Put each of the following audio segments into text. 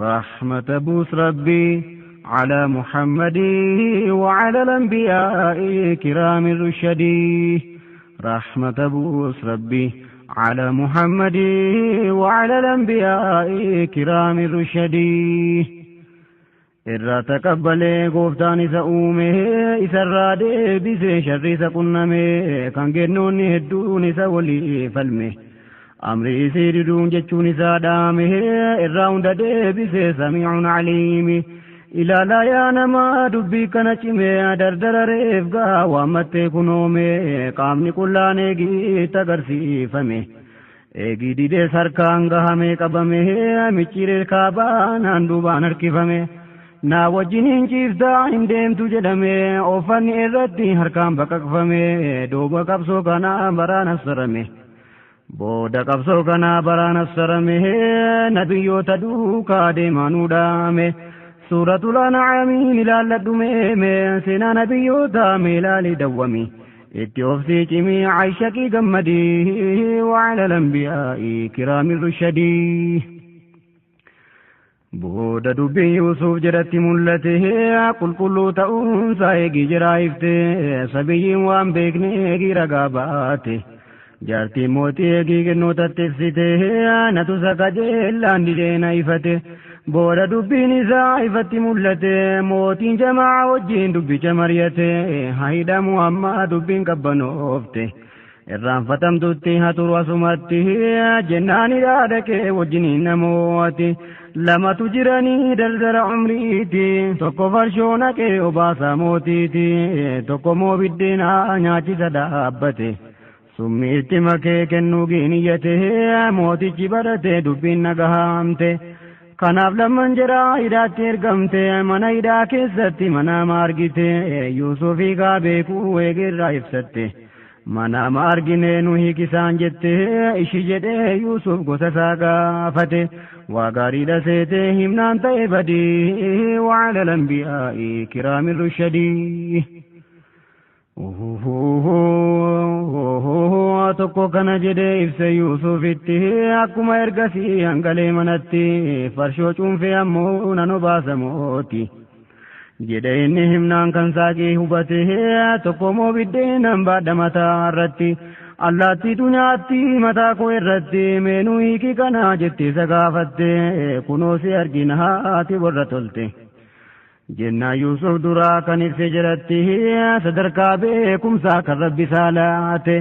رحمة بوس ربي على محمد وعلى الأنبياء كرام الرشد رحمة بوس ربي على محمد وعلى الأنبياء كرام الرشد إرى تقبل قفتان سأومه إسرى ديبس شر سقنمه كان جنوني هدون سولي فلمه أمري سيردون جتشون سادامه إرى هند ديبس سميع عليم إلى لا يانما دبي كنچمه دردر رفقا وامت كنومه قامني كلانه گي تغرسي فمه اگي ديده سرکانگا ہمیں قبمه مچير کابان اندوبان ارکفمه نا وجنين چیفتا اندیم تجدمه اوفن ارتی ہرکان بککفمه دوبا قبسو کنا بران السرمه بودا قبسو کنا بران السرمه نبیو تدوکا دیمانو دامه سورة الأنعام لالدمه سنا نبيو تاملال دومي اتوفسي جمي عيشكي قمدي وعلى الأنبياء كرام الرشدي بودا دبي يوسف جرت ملته قل كلو تأونسا يجي جرايفته سبي وان بيكني رقاباته جارتي موتي يجي جنو تتفسته نتوسا جيلان دينا يفته بودا دبين زائفة ملته موتين جماعة وجين دبي جمريته هايدا محمد دبين كبنوفته الرام فتم دوتي هاتور وسمته جناني رادك وجنين نموتي لما تجرني دردر عمريتي توكو فرشونك وباسا موتيتي توكو مو بالدينا ناتي سدابته سميت مكي كنوغي نيته موتي جبرته دبين نغهامته kanaaf lamman jira idaatti ergamte mana idaa keessatti mana margite Yuusufii gaa beekuu eegerraa ibsatte mana margine nu hiikisaan jette ishi jedhe Yuusuf gosa isaa gaafate waa gaariidha seete himnaan ta'e badii wa'ala al-anbiyaa'i kiraami rushadii tokko kana jedhe ibse Yuusufitti akkuma ergasii hangalee manatti farshoo cuunfee ammoo nan obaasa mooti jedhe inni himnaan kan saaqee hubate tokko moo biddeenan baadha mataa irratti allaattiitu nyaatti mataa koo irratti meenuu hiiki kana jettee isa gaafatte kunoo si argina haati warra tolte jennaa Yuusuf duraa kan ibse jedhatti sadarkaa beekumsaa kan rabbi saalaate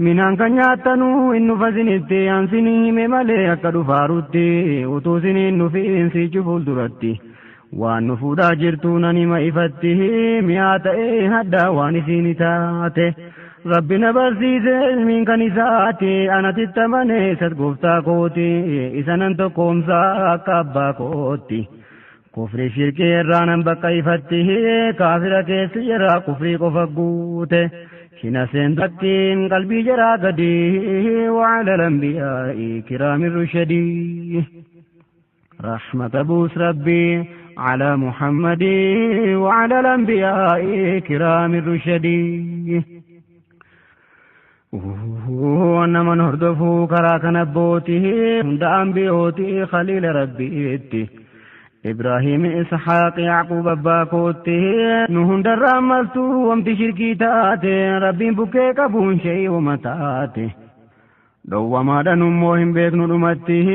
minaan kan nyaattanuu inni fasinitti ansinii hime malee akka dhufaarutti utuu siniin nufiin siichu fuulduratti waan nu fuudhaa jirtu nan hima ifatti mi'aa ta'ee haddaa waan isiin taate rabbi na barsiise ilmiin kan isaati anatitti amane isat gooftaa kooti isa nan tokkoomsaa akka abbaa kootti kufri shirkii irraa nan bakka ifatti kaafira keessi jira kufrii qofa guute kina seentattiin qalbii jira gadi wa'ala al-anbiyaa'i kiraami rushadii rahmata buus rabbii على محمد وعلى الأنبياء كرام الرشدي وأنما نهردفو كراك نبوته هند أنبيوتي خليل ربيتي إبراهيم إسحاق يعقوب باكوته نهند الرمستو وامت شركي تاتي ربي بكيك بون شيء ومتاتي دو ما دنموهم بيكنو دمته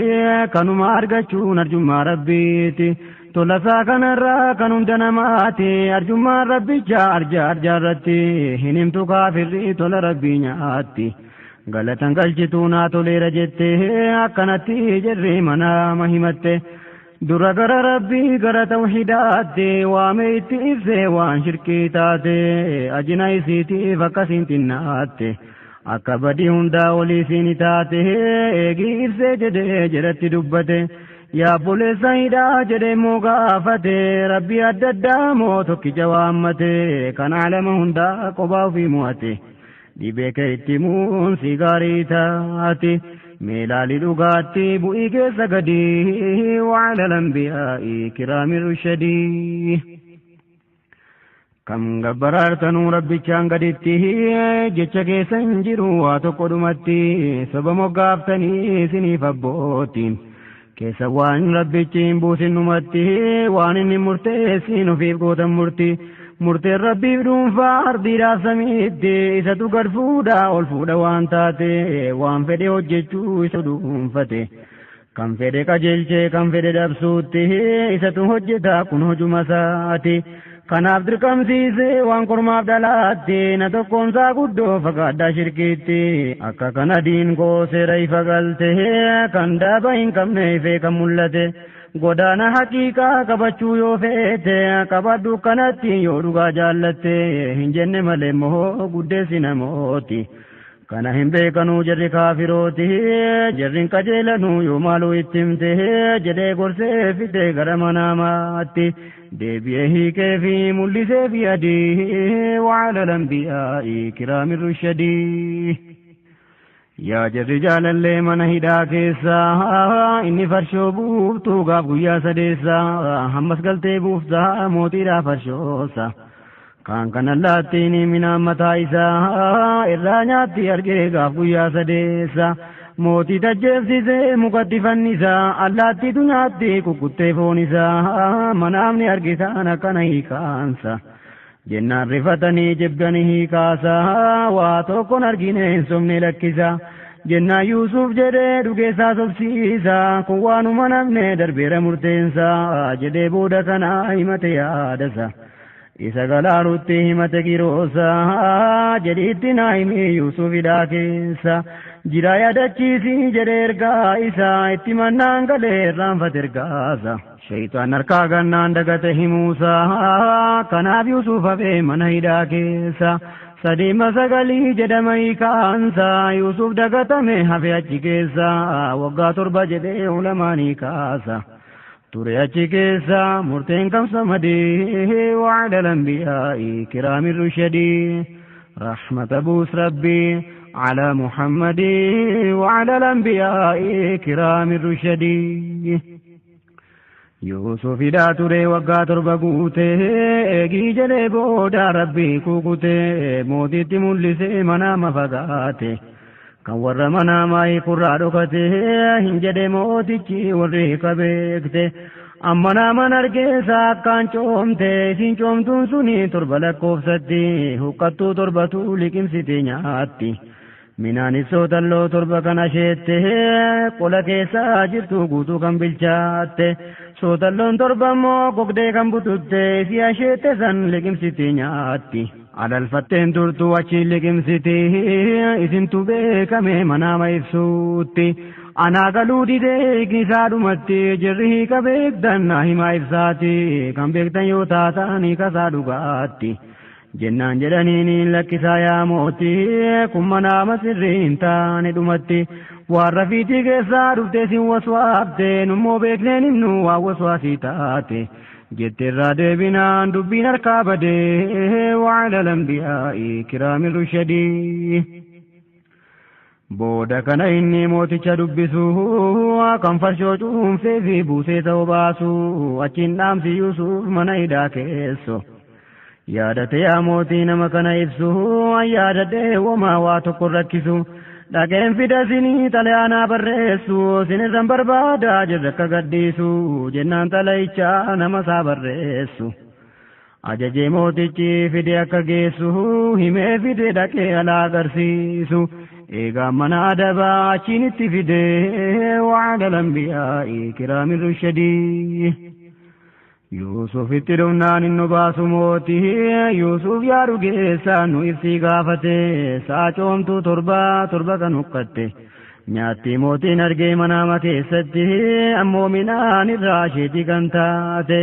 كانوا ما أرغچو نرجم ربيتي تولسا كنرا كانوا دنماتي أرجم ربي جار جار جارتي هنمتو كافر تول ربي نياتي غلطان غلچتونا تولي رجته أكنتي جري منا مهمته درا غر ربي غر توحيداتي واميتي إفزي وان شركيتاتي أجناي سيتي فكسين تناتي أكبدي هندا ولي سينتاتي إيجي إفزي جدي جرتي دبته يا بولي سيدا جدي مغافته ربي أددا موتك جوامته كان علم هندا قباو في موته دي بيك اتمون سيغاري تاتي ميلالي لغاتي بوئيك سقدي وعلى الأنبياء كرام الرشدي كم غبرارتنو ربي چانگدتي جچكي سنجروا واتو قدمتي سبمو غافتني سني فبوتين keessa waan rabbichiin buusin numatti waan inni murteessin ofiif gootan murteen rabbiif dhuunfaa ardiidhaaf samiitti isatu gad fuudha ol fuudha waan taate waan fedhe hojjechuu isa dhuunfate kan fedhe qajeelchee kan fedhe dabsuutti isatu hojjeta kun hojuma isaati kanaaf dirqamsiise waan kormaaf dhalaatti na tokkoomsaa guddoo fagaadhaa shirkiitti akka kana diin koo seera ifa galte kan daaba hin qabne ifee kan mul'ate godaana haqiiqaa qabachuu yoo feete qabadhu kanatti yoo dhugaa jaallatte hin jenne malee moo guddeessi namooti kana hin beekanuu jarri kaafirooti jarri qajeelanuu yoo maaluu itti himte jedhee gorsee fide gara manaamaatti deebi'ee hiikee fi mul'isee fi adii wa'ala lambiyaa'ii kiraamin rushadii yaa jarri jaalallee mana hidhaa keessaa inni farshoo buuftuu gaaf guyyaa sadeessaa hammas galtee buuftaa mootiidhaa farshoosa kan allaattiin minaan mataa isaa irraa nyaatti argee gaaf guyyaa sadeessa mootii tajjeefsisee mukatti fannisaa allaattiitu nyaatti kukkuttee foon isaa manaafni argitaan akkana hiikaansa jennaan rifatanii jibbanii hiikaasaa waa tokkon argine hin somne lakkisa jennaan Yuusuf jedhee dhugeessaa sobsiisa kun waanuma namne darbeera murteensaa jedhee booda kana himate yaadasa isa galaalutti himate kiroosaa jedhiitti naa himi Yuusuf hidhaa keessa jira yaadachiisi jedhee ergaa isaa itti mannaan galee irraanfate ergaasa shaytaan harkaa gannaan dagate himuusaa kanaaf Yuusuf hafee mana hidhaa keessa sadiima sagalii jedhama hiikaansa Yuusuf dagatame hafe achi keessa waggaa 7 jedhee ulamaanii kaasa ture achi keessa murteen kamsa madee wa'ada lambiyaa'ii kiraamin rushadii rahmata buus rabbii على محمد وعلى الأنبياء كرام الرشدي يوسف داتوري وقاتر بقوته ايجي جلي بودا ربي كوكوته موتي ملسي منام فقاته كان ور مناماي قراركته هنجد موتي وريك بيكته amma nama nargeessa akkaan coomte isin coomtuun suni torba lakkoofsatti huqqattuu torbatu liqimsite nyaatti minaanis sootalloo torba kan asheette qola keessaa jirtu guutuu kan bilchaatte sootalloon torba immoo gogdee kan bututte si asheette san liqimsite nyaatti alalfatteen turtu achi liqimsite isintu beekame manaama ibsuutti anaa galuu didee gisaadhumatti jirri hiika beektan himaa ibsaati kan beektan yoo taatan hiikasaa dhugaatti jennaan jedhaniin lakkisaa yaa mootii kun manaama sirrii hin taane dhumatti waan rafiitii keessaa dhuftee sin waswaabte nummoo beekneen himnu waan waswaasii taate jetteerraa deebinaan dubbiin harkaa badee wa'ala lambiyaa'ii kiraamin rushadii booda kana inni mooticha dubbisu kan farshoo cuunfee fi buusee ta'uu baasu achiin dhaamsi Yuusuf mana hidhaa keessa yaadate yaa mootii nama kana ibsu yaadadhee womaa waa tokko rakkisu dhageen fida sinii xalayaanaa barreessu sinirran barbaada jirra akka gaddiisu jennaan xalayichaa nama isaa barreessu ajajee mootichi fide akka geessu himee fide dhaqee alaa agarsiisu eegaa mana adabaa achiinitti fidee wa'ada lambiyaa'ii kiraamin rushadii Yuusufitti dhumnaan inni baasu mootii Yuusuf yaa dhugeessaa nu ibsii gaafate sa'a coomtuu torba kan huqqatte nyaatti mootiin argee manaama keessatti ammoo minaan irraa isheetii kan taate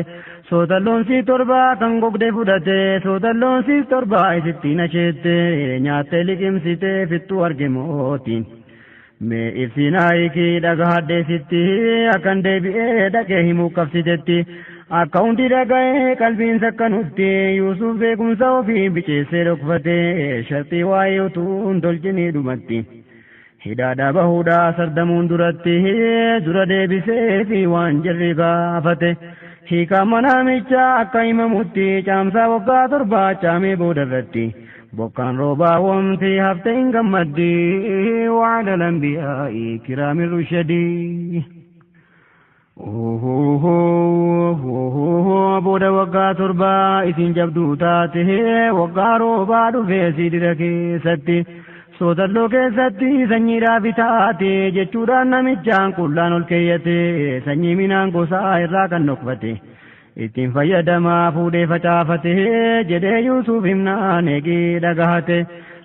sootalloon si torba kan gogde fudhate sootalloon si torba isittiin asheette nyaattee liqimsite fittuu arge mootiin mee ibsinaa hiikii dhagahadheesitti akkan deebi'ee dhaqee himuu qabsitetti akka hundi dhaga'ee qalbiin sakkanutti Yuusuf beekumsa ofii bicheessee dhokfate shartii waa'ee utuu hin tolchinii dhumatti hidhaadhaa bahuudhaa sardamuun duratti dura deebisee fi waan jarri gaafate hiikaa manaamicha akka himamutti caamsaa waggaa 7 caamee boodarratti bokkaan roobaa wamti hafte hin gammaddi wa'ada lambiyaa'ii kiraamin rushadii booda waggaa torbaa isin jabduu taate waggaa roobaa dhufee siidira keessatti soodalloo keessatti sanyiidhaa bitaate jechuudhaan namichaan qullaan ol keeyyate sanyii midhaan gosaa irraa kan nokfate ittiin fayyadamaa fuudhee facaafate jedhee Yuusuf himnaan eegee dhagahate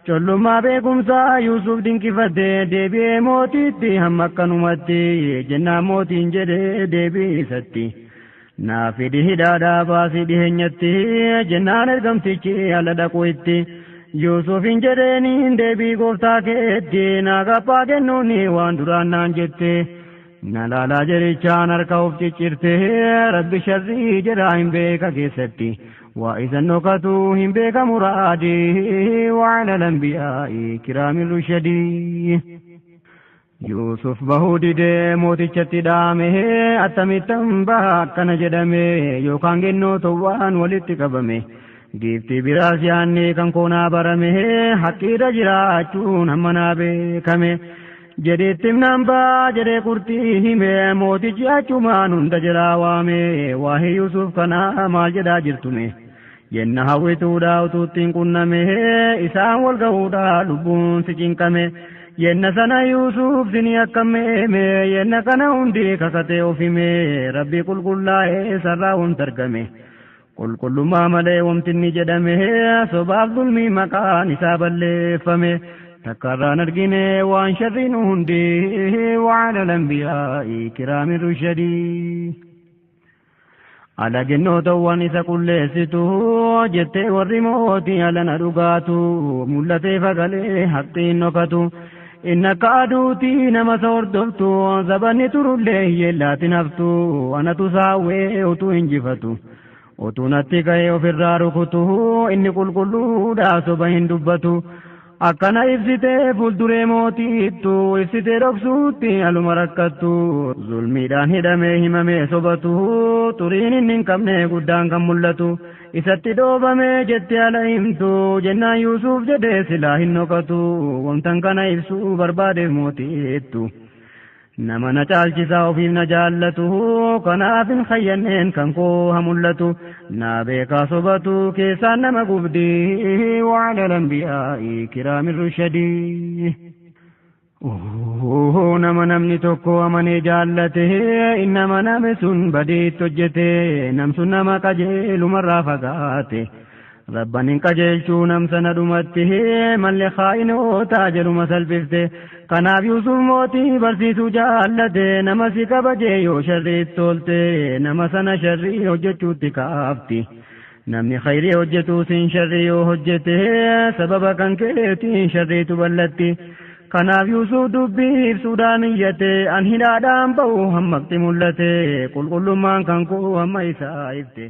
collummaa beekumsaa Yuusuf dinqifate deebi'ee mootiitti hamma akkanumatti jennaan mootiin jedhee deebiisatti naaf hidhi hidhaadhaa baasii dhiheenyatti jennaan ergamtichi ala dhaqu itti Yuusufin jedheeniin deebii gooftaa keetti naa gabbaa kennuuni waan duraan naan jette na laalaa jedhichaan harka of ciccirte rabbi sharrii jedhaa hin beeka keessatti waa isan dhokatu hin beeka muraadii وعلى الأنبياء كرام الرشدي Yuusuf bahuu didee mootichatti dhaame attamittan baha akkana jedhame yookaan gennoo towwaan walitti qabame giiftii biraas yaanne kan koonaa barame haqqiidha jiraachuun hamma naa beekame jedheetti himnaan baa jedhee qurxii hime mootichi achumaan hunda jiraa waame waahee Yuusuf kanaa maal jedhaa jirtume yenna hawwituudha utuuttiin qunname isaan wal ga'uudha lubbuun si cinqame yenna sana Yuusuf sini akkameeme yenna kana hundi kakatee ofime rabbi qulqullaa'ee sarraa wanta argame qulqullummaa malee wamtinni jedhame sobaaf dulmii maqaan isaa balleeffame takkarraan argine waan sharriin hundi وعلى الأنبياء كرام الرشدي ala gennootawwan isa qulleessitu jettee warri mootii alana dhugaatu mul'atee fagalee haqxiin dhokatu inni akka aduutii nama isa hordoftu zabanni turullee hiyyeellaatiin haftu anatu saawwee utuu injifatu utuu natti ka'ee ofirraa rukutu inni qulqulluudha soba hin dubbatu akkana ibsitee fuulduree mootiittu ibsitee dhoksuutti aluma rakkattu zulmiidhaan hidhamee himamee sobatu turiin inni hin qabne guddaan kan mul'atu isatti dhoobamee jettee ala himtu jennaan Yuusuf jedhee silaa hin dhokatu wamtan kana ibsuu barbaadeef mootiittu nama na caalchisaa ofiif na jaallatu kanaaf hin khayyanneen kan koo ha mul'atu na beekaa sobatu keessaan nama gubdii وعلى الأنبياء كرام الرشدي nama namni tokko amanee jaallate innama name sun badiitti hojjete namsun nama qajeelumarraa fagaate rabban hin qajeelchuu namsana dhumatti malle khaa'inootaa jedhuma salphifte kanaaf Yuusuf mootii barsiisuu jaallate nama si kabajee yoo sharriitti tolte nama sana sharrii hojjechuutti kaafti namni khayrii hojjetu sin sharrii yoo hojjete sababa kan keetiin sharriitu ballatti kanaaf Yuusuf dubbii ibsuudhaan iyyate an hidhaadhaan ba'u hammaqti mul'ate qulqullummaan kan koo hamma isaa ifte